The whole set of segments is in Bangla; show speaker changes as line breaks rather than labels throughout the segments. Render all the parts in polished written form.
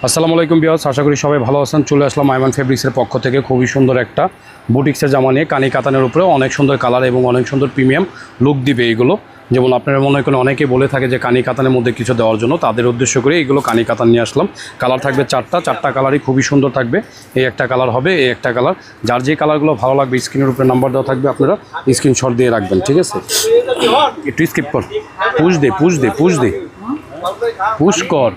আসসালামু আলাইকুম ভিউয়ার্স, আশা করি সবাই ভালো আছেন। চলে আসলাম আইমান ফেব্রিক্সের পক্ষ থেকে খুবই সুন্দর একটা বুটিক্সের জামা নিয়ে। কানি কাতানের উপরে অনেক সুন্দর কালার এবং অনেক সুন্দর প্রিমিয়াম লুক দিবে এইগুলো। যেমন আপনারা মনে করেন অনেকে বলে থাকে যে কানি কাতানের মধ্যে কিছু দেওয়ার জন্য, তাদের উদ্দেশ্য করে এইগুলো কানি কাতান নিয়ে আসলাম। কালার থাকবে চারটা কালারই খুবই সুন্দর থাকবে। এই একটা কালার হবে, এই একটা কালার। যার যে কালারগুলো ভালো লাগবে স্ক্রিনের উপরে নাম্বার দেওয়া থাকবে, আপনারা স্ক্রিনশট দিয়ে রাখবেন, ঠিক আছে? একটু স্কিপ কর, পুশ দে পুশ কর।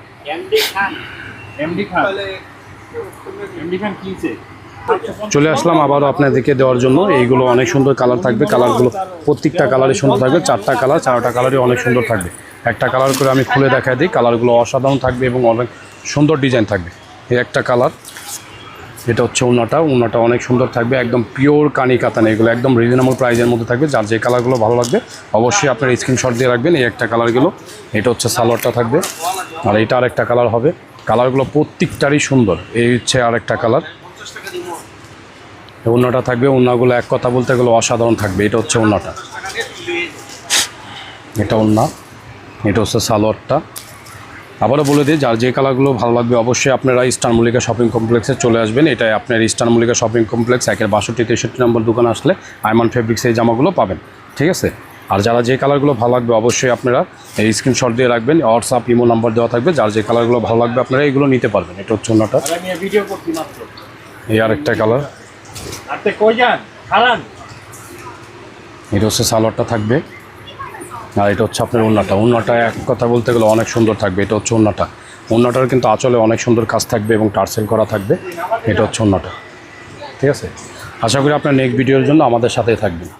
চলে আসলাম আবারও আপনাদেরকে দেওয়ার জন্য। এইগুলো অনেক সুন্দর কালার থাকবে, কালারগুলো প্রত্যেকটা কালারই সুন্দর থাকবে। চারটা কালারই অনেক সুন্দর থাকবে। একটা কালার করে আমি খুলে দেখাই দিই। কালারগুলো অসাধারণ থাকবে এবং অনেক সুন্দর ডিজাইন থাকবে। এই একটা কালার, এটা হচ্ছে ওড়নাটা অনেক সুন্দর থাকবে, একদম পিওর কানি কাতান। এগুলো একদম রিজনেবল প্রাইসের মধ্যে থাকবে। যার যে কালারগুলো ভালো লাগবে অবশ্যই আপনার স্ক্রিনশট দিয়ে রাখবেন। এই একটা কালারগুলো, এটা হচ্ছে সালোয়ারটা থাকবে, আর এটা আরেকটা কালার হবে। কালারগুলো প্রত্যেকটারই সুন্দর। এই হচ্ছে আরেকটা কালার। ওড়নাটা থাকবে, ওড়নাগুলো এক কথা বলতে গেলে অসাধারণ থাকবে। এটা হচ্ছে ওড়নাটা, এটা ওড়না, এটা হচ্ছে সালোয়ারটা। আবারও বলে দিই, যার যে কালারগুলো ভালো লাগবে অবশ্যই আপনারা ইস্টার্ন মল্লিকা শপিং কমপ্লেক্সে চলে আসবেন। এটাই আপনার ইস্টার্ন মল্লিকা শপিং কমপ্লেক্স 62-63 নম্বর দোকানে আসলে আইমান ফেব্রিক্স এই জামাগুলো পাবেন, ঠিক আছে? আর যারা যে কালারগুলো ভালো লাগবে অবশ্যই আপনারা এই স্ক্রিনশট দিয়ে রাখবেন। হোয়াটসঅ্যাপ ইমো নাম্বার দেওয়া থাকবে। যার যে কালারগুলো ভালো লাগবে আপনারা এইগুলো নিতে পারবেন। এটা হচ্ছে ওড়নাটা, এই আরেকটা কালার, এটা হচ্ছে সালোয়ারটা থাকবে, আর এটা হচ্ছে আপনার ওড়নাটা এক কথা বলতে গেলে অনেক সুন্দর থাকবে। এটা হচ্ছে ওড়নাটার কিন্তু আঁচলে অনেক সুন্দর কাজ থাকবে এবং টার্সেল করা থাকবে। এটা হচ্ছে ওড়নাটা, ঠিক আছে? আশা করি আপনার নেক্সট ভিডিওর জন্য আমাদের সাথেই থাকবেন।